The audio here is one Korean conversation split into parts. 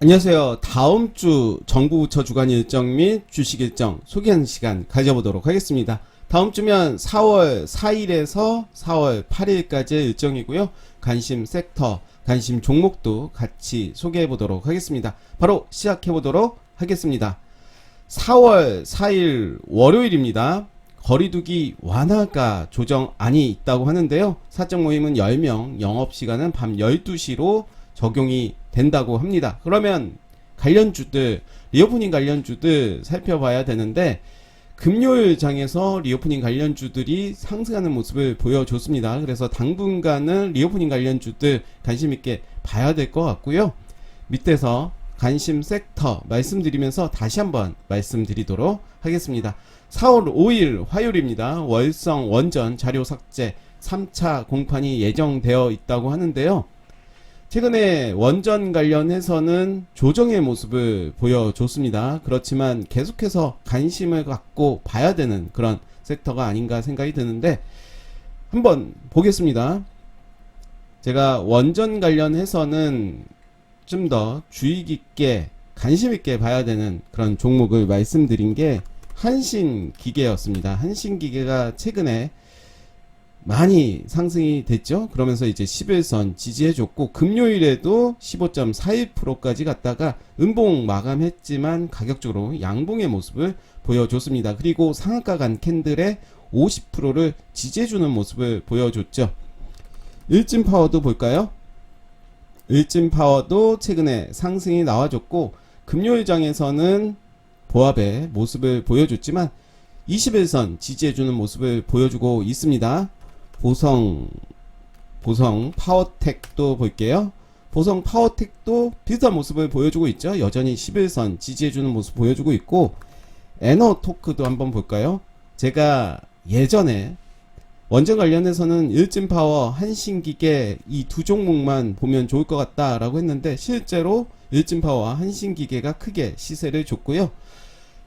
안녕하세요. 다음 주 정부부처 주간 일정 및 주식 일정 소개하는 시간 가져보도록 하겠습니다. 다음 주면 4월 4일에서 4월 8일까지의 일정이고요. 관심 섹터, 관심 종목도 같이 소개해 보도록 하겠습니다. 바로 시작해 보도록 하겠습니다. 4월 4일 월요일입니다. 거리두기 완화가 조정안이 있다고 하는데요. 사적 모임은 10명, 영업시간은 밤 12시로 적용이 된다고 합니다. 그러면 관련주들, 리오프닝 관련주들 살펴봐야 되는데, 금요일 장에서 리오프닝 관련주들이 상승하는 모습을 보여줬습니다. 그래서 당분간은 리오프닝 관련주들 관심있게 봐야 될 것 같고요. 밑에서 관심 섹터 말씀드리면서 다시 한번 말씀드리도록 하겠습니다. 4월 5일 화요일입니다. 월성 원전 자료 삭제 3차 공판이 예정되어 있다고 하는데요. 최근에 원전 관련해서는 조정의 모습을 보여줬습니다. 그렇지만 계속해서 관심을 갖고 봐야 되는 그런 섹터가 아닌가 생각이 드는데, 한번 보겠습니다. 제가 원전 관련해서는 좀 더 주의 깊게 관심 있게 봐야 되는 그런 종목을 말씀드린 게 한신기계였습니다. 한신기계가 최근에 많이 상승이 됐죠. 그러면서 이제 11선 지지해줬고, 금요일에도 15.41%까지 갔다가 음봉 마감했지만 가격적으로 양봉의 모습을 보여줬습니다. 그리고 상한가 간 캔들에 50%를 지지해주는 모습을 보여줬죠. 일진파워도 볼까요? 일진파워도 최근에 상승이 나와줬고, 금요일장에서는 보합의 모습을 보여줬지만 21선 지지해주는 모습을 보여주고 있습니다. 보성 파워텍도 볼게요. 보성 파워텍도 비슷한 모습을 보여주고 있죠. 여전히 11선 지지해주는 모습 보여주고 있고, 에너토크도 한번 볼까요? 제가 예전에 원전 관련해서는 일진파워, 한신기계 이 두 종목만 보면 좋을 것 같다라고 했는데, 실제로 일진파워와 한신기계가 크게 시세를 줬고요.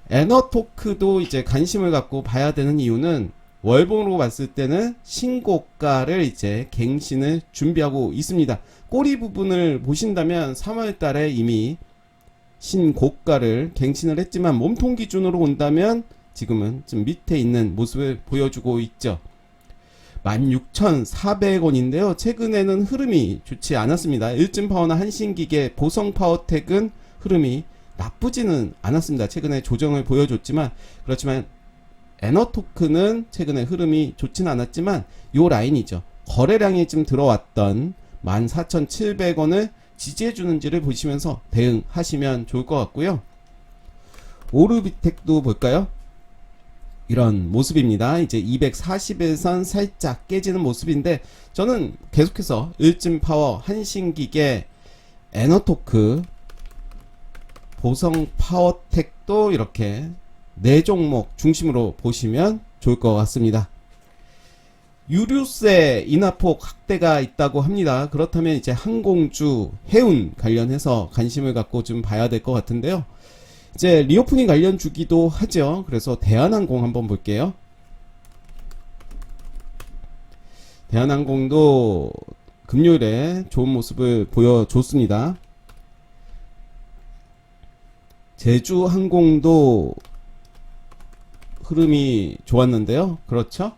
에너토크도 이제 관심을 갖고 봐야 되는 이유는 월봉으로 봤을 때는 신고가를 이제 갱신을 준비하고 있습니다. 꼬리 부분을 보신다면 3월 달에 이미 신고가를 갱신을 했지만, 몸통 기준으로 본다면 지금은 좀 밑에 있는 모습을 보여주고 있죠. 16,400원인데요. 최근에는 흐름이 좋지 않았습니다. 일진파워나 한신기계, 보성파워텍은 흐름이 나쁘지는 않았습니다. 최근에 조정을 보여줬지만, 그렇지만 에너토크는 최근에 흐름이 좋지는 않았지만 요 라인이죠. 거래량이 좀 들어왔던 14,700원을 지지해주는지를 보시면서 대응하시면 좋을 것 같고요. 오르비텍도 볼까요? 이런 모습입니다. 이제 241선 살짝 깨지는 모습인데, 저는 계속해서 일진파워, 한신기계, 에너토크, 보성파워텍도 이렇게 4종목 중심으로 보시면 좋을 것 같습니다. 유류세 인하폭 확대가 있다고 합니다. 그렇다면 이제 항공주, 해운 관련해서 관심을 갖고 좀 봐야 될 것 같은데요. 이제 리오프닝 관련 주기도 하죠. 그래서 대한항공 한번 볼게요. 대한항공도 금요일에 좋은 모습을 보여줬습니다. 제주항공도 흐름이 좋았는데요. 그렇죠?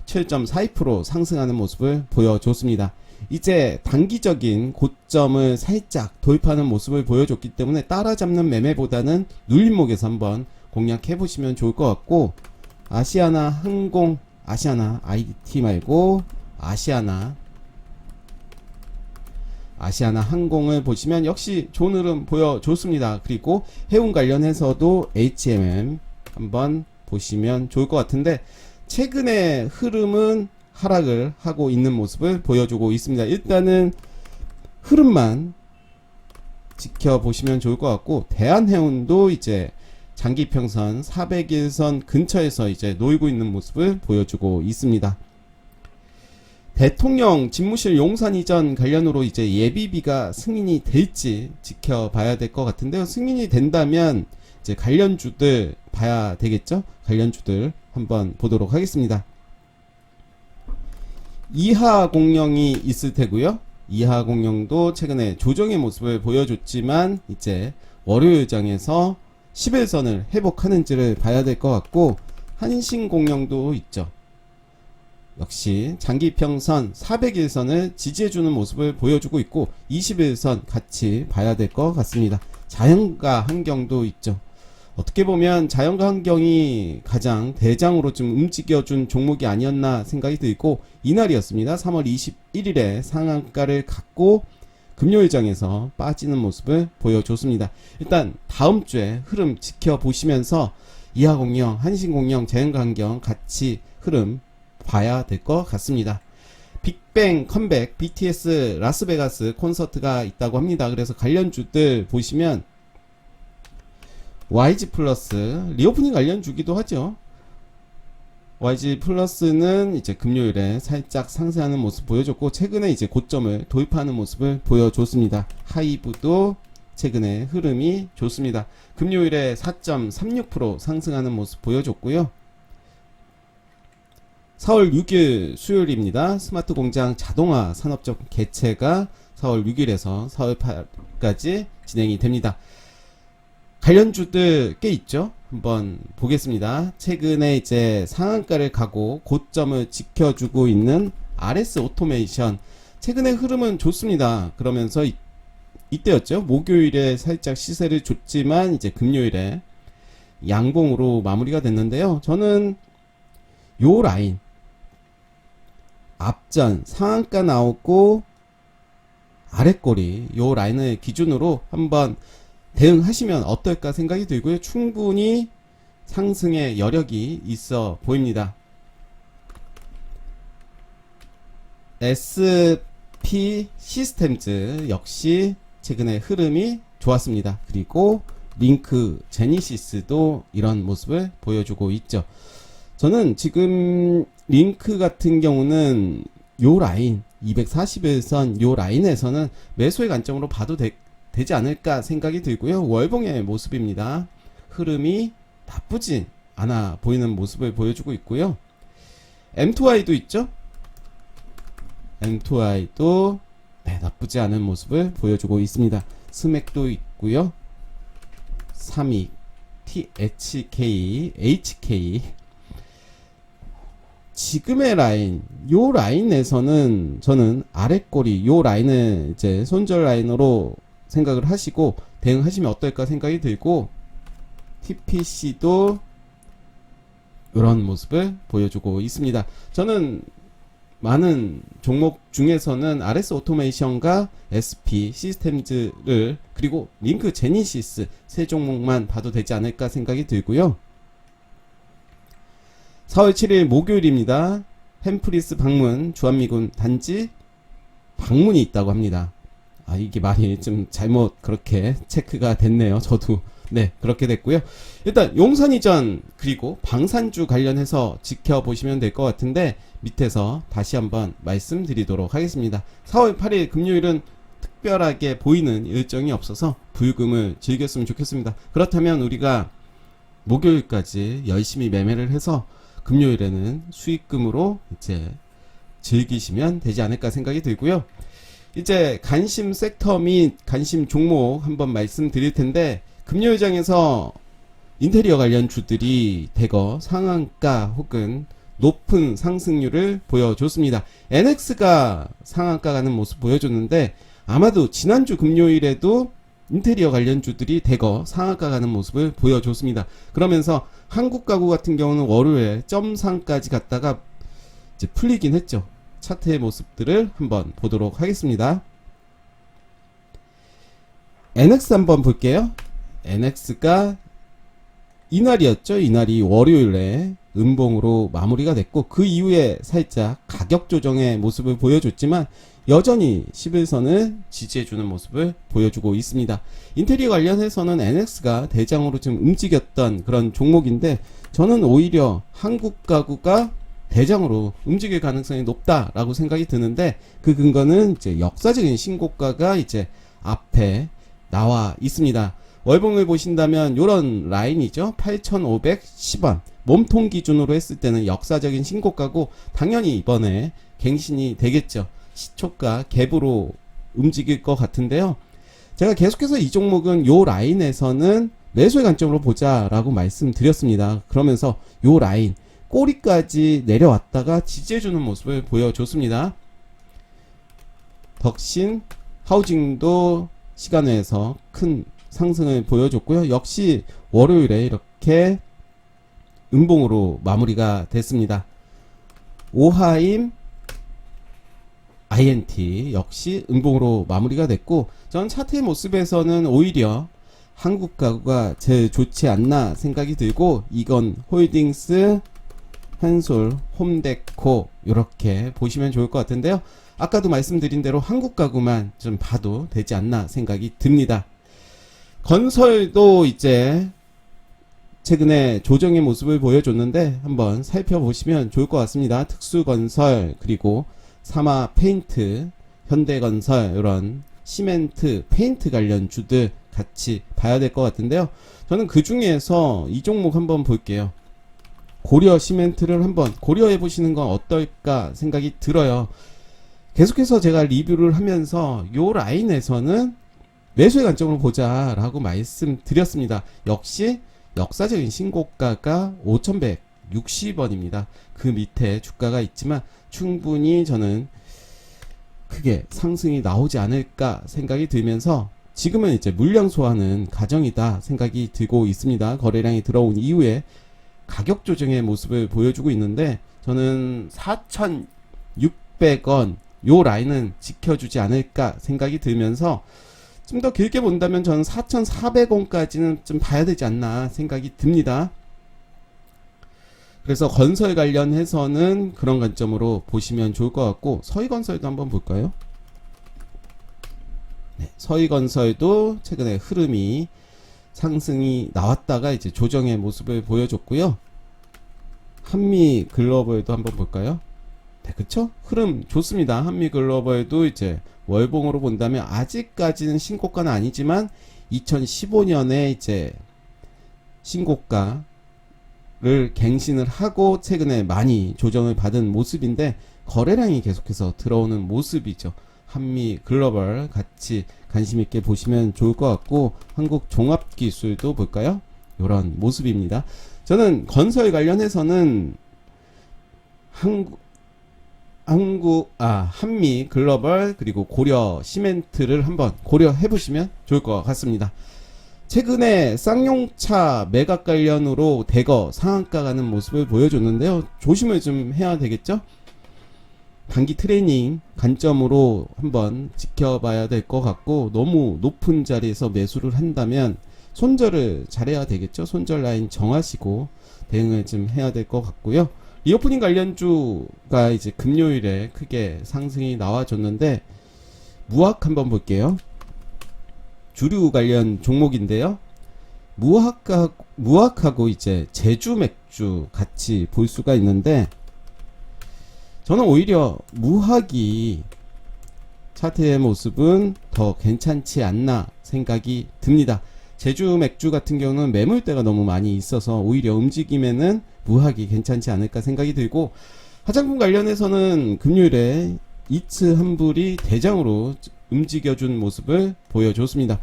7.42% 상승하는 모습을 보여줬습니다. 이제 단기적인 고점을 살짝 돌파하는 모습을 보여줬기 때문에 따라잡는 매매보다는 눌림목에서 한번 공략해 보시면 좋을 것 같고, 아시아나 항공, 아시아나 IDT 말고 아시아나 항공을 보시면 역시 좋은 흐름 보여줬습니다. 그리고 해운 관련해서도 HMM 한번 보시면 좋을 것 같은데, 최근에 흐름은 하락을 하고 있는 모습을 보여주고 있습니다. 일단은 흐름만 지켜보시면 좋을 것 같고, 대한해운도 이제 장기평선 400일선 근처에서 이제 놓이고 있는 모습을 보여주고 있습니다. 대통령 집무실 용산 이전 관련으로 이제 예비비가 승인이 될지 지켜봐야 될 것 같은데요. 승인이 된다면 이제 관련주들 봐야 되겠죠? 관련주들 한번 보도록 하겠습니다. 이하 공룡이 있을 테고요. 이하공룡도 최근에 조정의 모습을 보여줬지만 이제 월요일장에서 11선을 회복하는지를 봐야 될 것 같고, 한신공룡도 있죠. 역시 장기평선 400일선을 지지해주는 모습을 보여주고 있고 21선 같이 봐야 될 것 같습니다. 자연과 환경도 있죠. 어떻게 보면 자연과 환경이 가장 대장으로 좀 움직여준 종목이 아니었나 생각이 들고, 이날이었습니다. 3월 21일에 상한가를 갖고 금요일장에서 빠지는 모습을 보여줬습니다. 일단 다음 주에 흐름 지켜보시면서 이하공룡, 한신공룡, 자연과 환경 같이 흐름 봐야 될 것 같습니다. 빅뱅 컴백, BTS 라스베가스 콘서트가 있다고 합니다. 그래서 관련주들 보시면 YG 플러스 리오프닝 관련주기도 하죠. YG 플러스는 이제 금요일에 살짝 상승하는 모습 보여줬고, 최근에 이제 고점을 도입하는 모습을 보여줬습니다. 하이브도 최근에 흐름이 좋습니다. 금요일에 4.36% 상승하는 모습 보여줬고요. 4월 6일 수요일입니다. 스마트 공장 자동화 산업적 개최가 4월 6일에서 4월 8일까지 진행이 됩니다. 관련주들 꽤 있죠. 한번 보겠습니다. 최근에 이제 상한가를 가고 고점을 지켜주고 있는 RS 오토메이션, 최근에 흐름은 좋습니다. 그러면서 이때였죠. 목요일에 살짝 시세를 줬지만 이제 금요일에 양봉으로 마무리가 됐는데요. 저는 요 라인 앞전 상한가 나오고 아랫꼬리 요 라인을 기준으로 한번 대응하시면 어떨까 생각이 들고요. 충분히 상승의 여력이 있어 보입니다. SP 시스템즈 역시 최근에 흐름이 좋았습니다. 그리고 링크 제니시스도 이런 모습을 보여주고 있죠. 저는 지금 링크 같은 경우는 요 라인 241선 요 라인에서는 매수의 관점으로 봐도 되지 않을까 생각이 들고요. 월봉의 모습입니다. 흐름이 나쁘지 않아 보이는 모습을 보여주고 있고요. M2I도 있죠. M2I도 나쁘지 않은 모습을 보여주고 있습니다. 스맥도 있고요. 3위 THK, HK. 지금의 라인, 요 라인에서는 저는 아랫꼬리, 요 라인을 이제 손절 라인으로 생각을 하시고 대응하시면 어떨까 생각이 들고, TPC도 이런 모습을 보여주고 있습니다. 저는 많은 종목 중에서는 RS 오토메이션과 SP 시스템즈를 그리고 링크 제니시스 세 종목만 봐도 되지 않을까 생각이 들고요. 4월 7일 목요일입니다. 햄프리스 방문 주한미군 단지 방문이 있다고 합니다. 이게 말이 좀 잘못 그렇게 체크가 됐네요. 저도 그렇게 됐고요. 일단 용산이전 그리고 방산주 관련해서 지켜보시면 될 것 같은데, 밑에서 다시 한번 말씀드리도록 하겠습니다. 4월 8일 금요일은 특별하게 보이는 일정이 없어서 불금을 즐겼으면 좋겠습니다. 그렇다면 우리가 목요일까지 열심히 매매를 해서 금요일에는 수익금으로 이제 즐기시면 되지 않을까 생각이 들고요. 이제 관심 섹터 및 관심 종목 한번 말씀드릴 텐데, 금요일장에서 인테리어 관련 주들이 대거 상한가 혹은 높은 상승률을 보여줬습니다. NX가 상한가 가는 모습 보여줬는데, 아마도 지난주 금요일에도 인테리어 관련 주들이 대거 상한가 가는 모습을 보여줬습니다. 그러면서 한국가구 같은 경우는 월요일에 점상까지 갔다가 이제 풀리긴 했죠. 차트의 모습들을 한번 보도록 하겠습니다. NX 한번 볼게요. NX가 이날이었죠. 이날이 월요일에 음봉으로 마무리가 됐고, 그 이후에 살짝 가격 조정의 모습을 보여줬지만 여전히 11선을 지지해주는 모습을 보여주고 있습니다. 인테리어 관련해서는 NX가 대장으로 좀 움직였던 그런 종목인데, 저는 오히려 한국 가구가 대장으로 움직일 가능성이 높다라고 생각이 드는데, 그 근거는 이제 역사적인 신고가가 이제 앞에 나와 있습니다. 월봉을 보신다면 요런 라인이죠. 8,510원 몸통 기준으로 했을 때는 역사적인 신고가고, 당연히 이번에 갱신이 되겠죠. 시초가 갭으로 움직일 것 같은데요. 제가 계속해서 이 종목은 요 라인에서는 매수의 관점으로 보자라고 말씀드렸습니다. 그러면서 요 라인 꼬리까지 내려왔다가 지지해주는 모습을 보여줬습니다. 덕신 하우징도 시간외에서 큰 상승을 보여줬고요. 역시 월요일에 이렇게 음봉으로 마무리가 됐습니다. 오하임 INT 역시 음봉으로 마무리가 됐고, 전 차트의 모습에서는 오히려 한국 가구가 제일 좋지 않나 생각이 들고, 이건 홀딩스, 한솔, 홈데코 이렇게 보시면 좋을 것 같은데요. 아까도 말씀드린 대로 한국 가구만 좀 봐도 되지 않나 생각이 듭니다. 건설도 이제 최근에 조정의 모습을 보여줬는데 한번 살펴보시면 좋을 것 같습니다. 특수건설, 그리고 사마 페인트, 현대건설, 이런 시멘트, 페인트 관련 주들 같이 봐야 될 것 같은데요. 저는 그 중에서 이 종목 한번 볼게요. 고려 시멘트를 한번 고려해 보시는 건 어떨까 생각이 들어요. 계속해서 제가 리뷰를 하면서 요 라인에서는 매수의 관점으로 보자 라고 말씀드렸습니다. 역시 역사적인 신고가가 5,160원입니다. 그 밑에 주가가 있지만 충분히 저는 크게 상승이 나오지 않을까 생각이 들면서 지금은 이제 물량 소화는 가정이다 생각이 들고 있습니다. 거래량이 들어온 이후에 가격 조정의 모습을 보여주고 있는데, 저는 4,600원 요 라인은 지켜주지 않을까 생각이 들면서 좀 더 길게 본다면 저는 4,400원까지는 좀 봐야 되지 않나 생각이 듭니다. 그래서 건설 관련해서는 그런 관점으로 보시면 좋을 것 같고, 서희건설도 한번 볼까요? 네, 서희건설도 최근에 흐름이 상승이 나왔다가 이제 조정의 모습을 보여줬고요. 한미글로벌도 한번 볼까요? 네, 그쵸? 흐름 좋습니다. 한미글로벌도 이제 월봉으로 본다면 아직까지는 신고가는 아니지만 2015년에 이제 신고가를 갱신을 하고 최근에 많이 조정을 받은 모습인데, 거래량이 계속해서 들어오는 모습이죠. 한미글로벌 같이 관심 있게 보시면 좋을 것 같고, 한국종합기술도 볼까요? 이런 모습입니다. 저는 건설 관련해서는 한미글로벌 그리고 고려 시멘트를 한번 고려해 보시면 좋을 것 같습니다. 최근에 쌍용차 매각 관련으로 대거 상한가 가는 모습을 보여줬는데요. 조심을 좀 해야 되겠죠? 단기 트레이닝 관점으로 한번 지켜봐야 될 것 같고, 너무 높은 자리에서 매수를 한다면 손절을 잘해야 되겠죠. 손절 라인 정하시고 대응을 좀 해야 될 것 같고요. 리오프닝 관련주가 이제 금요일에 크게 상승이 나와줬는데, 무학 한번 볼게요. 주류 관련 종목인데요. 무학하고 이제 제주 맥주 같이 볼 수가 있는데, 저는 오히려 무학이 차트의 모습은 더 괜찮지 않나 생각이 듭니다. 제주 맥주 같은 경우는 매물대가 너무 많이 있어서 오히려 움직임에는 무학이 괜찮지 않을까 생각이 들고, 화장품 관련해서는 금요일에 이츠 환불이 대장으로 움직여준 모습을 보여줬습니다.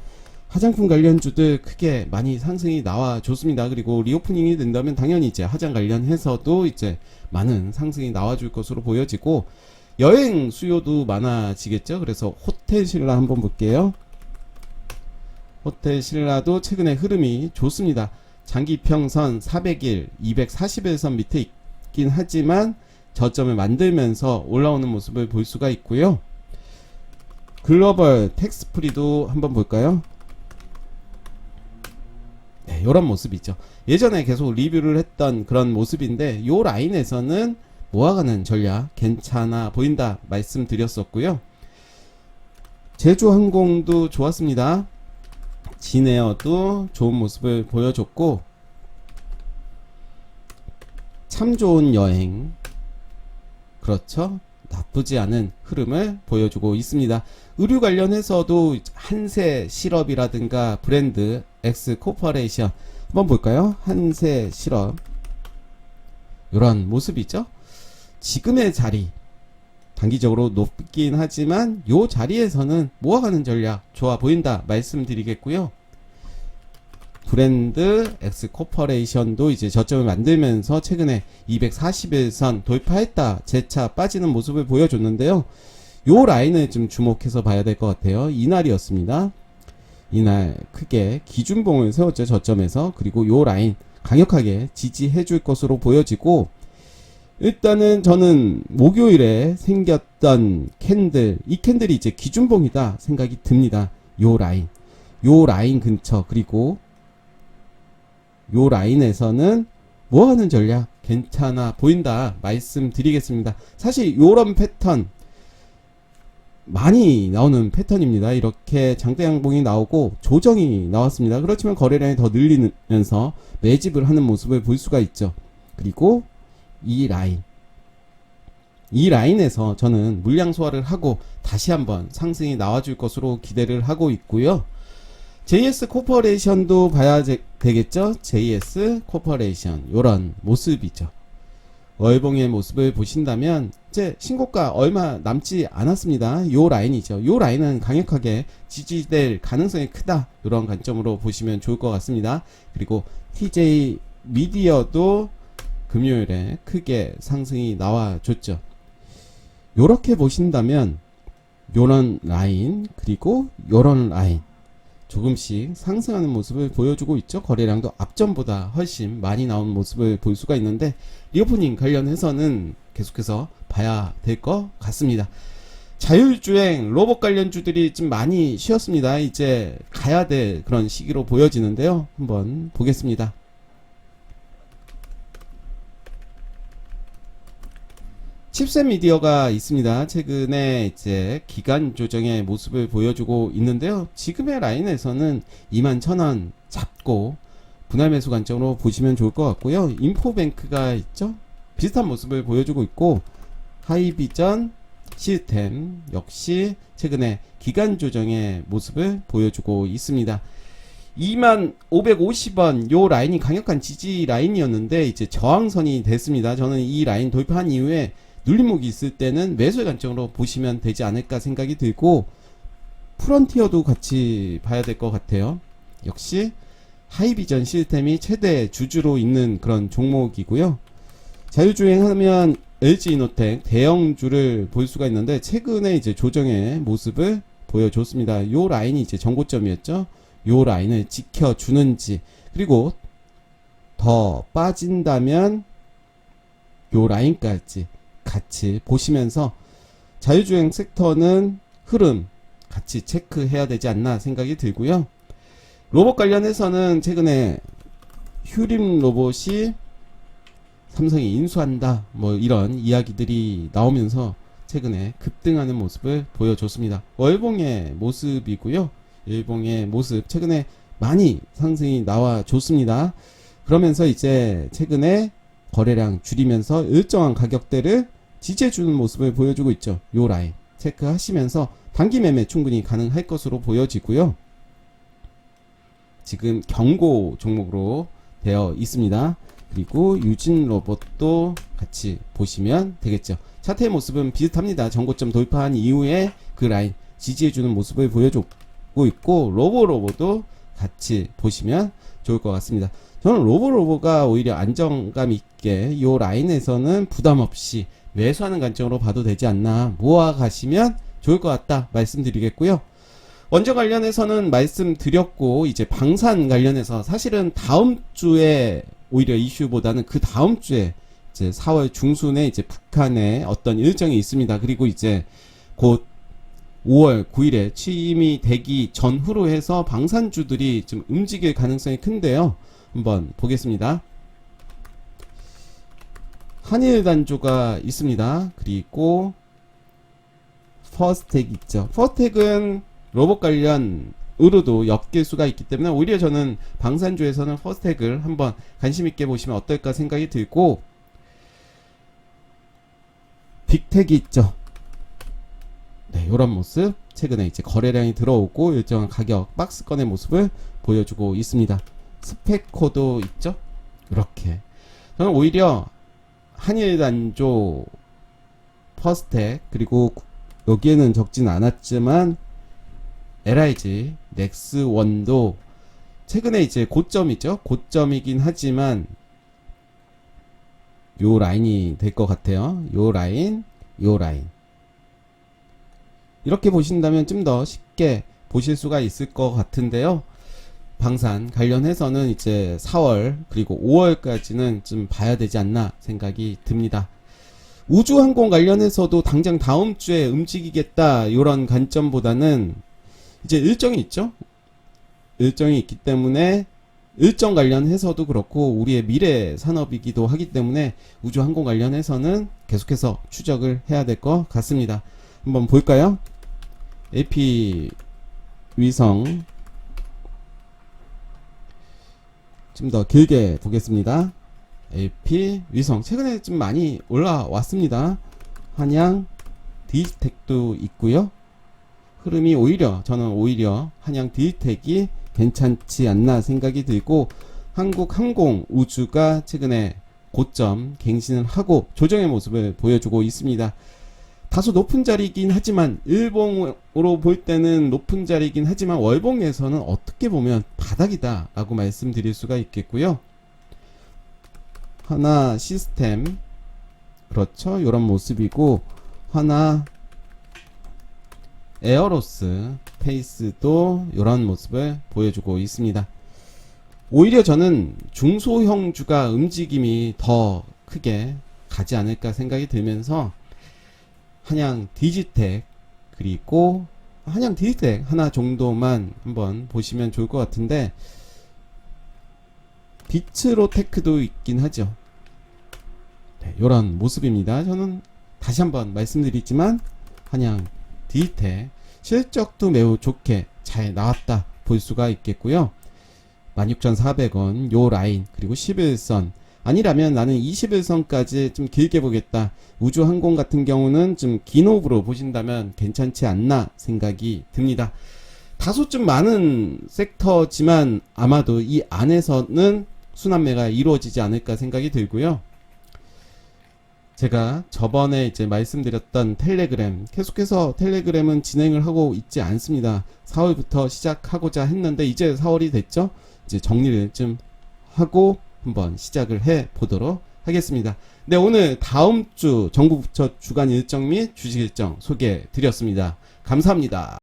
화장품 관련주들 크게 많이 상승이 나와줬습니다. 그리고 리오프닝이 된다면 당연히 이제 화장 관련해서도 이제 많은 상승이 나와줄 것으로 보여지고, 여행 수요도 많아지겠죠. 그래서 호텔 신라 한번 볼게요. 호텔 신라도 최근에 흐름이 좋습니다. 장기평선 400일, 241선 밑에 있긴 하지만 저점을 만들면서 올라오는 모습을 볼 수가 있고요. 글로벌 텍스프리도 한번 볼까요? 네, 이런 모습이죠. 예전에 계속 리뷰를 했던 그런 모습인데, 요 라인에서는 모아가는 전략 괜찮아 보인다 말씀드렸었고요. 제주항공도 좋았습니다. 진에어도 좋은 모습을 보여줬고, 참 좋은 여행, 그렇죠, 나쁘지 않은 흐름을 보여주고 있습니다. 의류 관련해서도 한세 실업이라든가 브랜드 엑스 코퍼레이션 한번 볼까요? 한세 실업 이런 모습이죠. 지금의 자리 단기적으로 높긴 하지만 요 자리에서는 모아가는 전략 좋아 보인다 말씀드리겠고요. 브랜드 엑스코퍼레이션도 이제 저점을 만들면서 최근에 241선 돌파했다 재차 빠지는 모습을 보여줬는데요. 요 라인을 좀 주목해서 봐야 될 것 같아요. 이날이었습니다. 이날 크게 기준봉을 세웠죠. 저점에서. 그리고 요 라인 강력하게 지지해 줄 것으로 보여지고, 일단은 저는 목요일에 생겼던 캔들, 이 캔들이 이제 기준봉이다 생각이 듭니다. 요 라인 근처, 그리고 요 라인에서는 뭐 하는 전략 괜찮아 보인다 말씀드리겠습니다. 사실 요런 패턴 많이 나오는 패턴입니다. 이렇게 장대 양봉이 나오고 조정이 나왔습니다. 그렇지만 거래량이 더 늘리면서 매집을 하는 모습을 볼 수가 있죠. 그리고 이 라인에서 저는 물량 소화를 하고 다시 한번 상승이 나와줄 것으로 기대를 하고 있고요. JS 코퍼레이션도 봐야 되겠죠. JS 코퍼레이션 요런 모습이죠. 월봉의 모습을 보신다면 이제 신고가 얼마 남지 않았습니다. 요 라인이죠. 요 라인은 강력하게 지지될 가능성이 크다, 이런 관점으로 보시면 좋을 것 같습니다. 그리고 TJ 미디어도 금요일에 크게 상승이 나와줬죠. 요렇게 보신다면 요런 라인, 그리고 요런 라인 조금씩 상승하는 모습을 보여주고 있죠. 거래량도 앞전보다 훨씬 많이 나온 모습을 볼 수가 있는데, 리오프닝 관련해서는 계속해서 봐야 될 것 같습니다. 자율주행 로봇 관련주들이 좀 많이 쉬었습니다. 이제 가야 될 그런 시기로 보여지는데요. 한번 보겠습니다. 칩셋 미디어가 있습니다. 최근에 이제 기간 조정의 모습을 보여주고 있는데요. 지금의 라인에서는 21,000원 잡고 분할 매수 관점으로 보시면 좋을 것 같고요. 인포뱅크가 있죠. 비슷한 모습을 보여주고 있고, 하이비전 시스템 역시 최근에 기간 조정의 모습을 보여주고 있습니다. 2550원 요 라인이 강력한 지지 라인이었는데 이제 저항선이 됐습니다. 저는 이 라인 돌파한 이후에 눌림목이 있을 때는 매수의 관점으로 보시면 되지 않을까 생각이 들고, 프론티어도 같이 봐야 될 것 같아요. 역시 하이비전 시스템이 최대 주주로 있는 그런 종목이고요. 자율주행하면 LG이노텍 대형주를 볼 수가 있는데 최근에 이제 조정의 모습을 보여줬습니다. 요 라인이 이제 정고점이었죠. 요 라인을 지켜주는지, 그리고 더 빠진다면 요 라인까지 같이 보시면서 자율주행 섹터는 흐름 같이 체크해야 되지 않나 생각이 들고요. 로봇 관련해서는 최근에 휴림 로봇이 삼성이 인수한다, 뭐 이런 이야기들이 나오면서 최근에 급등하는 모습을 보여줬습니다. 월봉의 모습이고요. 일봉의 모습 최근에 많이 상승이 나와줬습니다. 그러면서 이제 최근에 거래량 줄이면서 일정한 가격대를 지지해주는 모습을 보여주고 있죠. 요 라인 체크하시면서 단기 매매 충분히 가능할 것으로 보여지고요. 지금 경고 종목으로 되어 있습니다. 그리고 유진 로봇도 같이 보시면 되겠죠. 차트의 모습은 비슷합니다. 정고점 돌파한 이후에 그 라인 지지해주는 모습을 보여주고 있고, 로보도 같이 보시면 좋을 것 같습니다. 저는 로보가 오히려 안정감 있게 요 라인에서는 부담 없이 매수하는 관점으로 봐도 되지 않나, 모아 가시면 좋을 것 같다 말씀드리겠고요. 원전 관련해서는 말씀드렸고, 이제 방산 관련해서 사실은 다음 주에 오히려 이슈보다는 그 다음 주에 이제 4월 중순에 이제 북한에 어떤 일정이 있습니다. 그리고 이제 곧 5월 9일에 취임이 되기 전후로 해서 방산주들이 좀 움직일 가능성이 큰데요. 한번 보겠습니다. 한일단조가 있습니다. 그리고 퍼스텍 있죠. 퍼스텍은 로봇 관련으로도 엮일 수가 있기 때문에 오히려 저는 방산주에서는 퍼스텍을 한번 관심있게 보시면 어떨까 생각이 들고, 빅텍이 있죠. 네, 요런 모습 최근에 이제 거래량이 들어오고 일정한 가격 박스권의 모습을 보여주고 있습니다. 스페코도 있죠. 이렇게 저는 오히려 한일단조 퍼스텍, 그리고 여기에는 적진 않았지만 LIG, 넥스원도 최근에 이제 고점이죠. 고점이긴 하지만 요 라인이 될 것 같아요. 요 라인, 요 라인. 이렇게 보신다면 좀 더 쉽게 보실 수가 있을 것 같은데요. 방산 관련해서는 이제 4월 그리고 5월까지는 좀 봐야 되지 않나 생각이 듭니다. 우주항공 관련해서도 당장 다음 주에 움직이겠다 이런 관점보다는 이제 일정이 있죠. 일정이 있기 때문에 일정 관련해서도 그렇고 우리의 미래 산업이기도 하기 때문에 우주항공 관련해서는 계속해서 추적을 해야 될 것 같습니다. 한번 볼까요? AP 위성 좀 더 길게 보겠습니다. AP 위성 최근에 좀 많이 올라왔습니다. 한양 디지텍도 있고요. 흐름이 저는 오히려 한양 디지텍이 괜찮지 않나 생각이 들고, 한국항공 우주가 최근에 고점 갱신을 하고 조정의 모습을 보여주고 있습니다. 다소 높은 자리이긴 하지만 일봉으로 볼 때는 높은 자리이긴 하지만 월봉에서는 어떻게 보면 바닥이다 라고 말씀드릴 수가 있겠고요. 하나 시스템 그렇죠, 이런 모습이고, 하나 에어로스 페이스도 이런 모습을 보여주고 있습니다. 오히려 저는 중소형주가 움직임이 더 크게 가지 않을까 생각이 들면서 한양 디지텍, 그리고 한양 디지텍 하나 정도만 한번 보시면 좋을 것 같은데, 비츠로테크도 있긴 하죠. 네, 이런 모습입니다. 저는 다시 한번 말씀드리지만 한양 디지텍 실적도 매우 좋게 잘 나왔다 볼 수가 있겠고요. 16,400원 요 라인, 그리고 11선 아니라면 나는 21선까지 좀 길게 보겠다. 우주항공 같은 경우는 좀 긴 호흡으로 보신다면 괜찮지 않나 생각이 듭니다. 다소 좀 많은 섹터지만 아마도 이 안에서는 순환매가 이루어지지 않을까 생각이 들고요. 제가 저번에 이제 말씀드렸던 텔레그램, 계속해서 텔레그램은 진행을 하고 있지 않습니다. 4월부터 시작하고자 했는데 이제 4월이 됐죠. 이제 정리를 좀 하고 한번 시작을 해 보도록 하겠습니다. 네, 오늘 다음 주 정부 부처 주간 일정 및 주식 일정 소개해 드렸습니다. 감사합니다.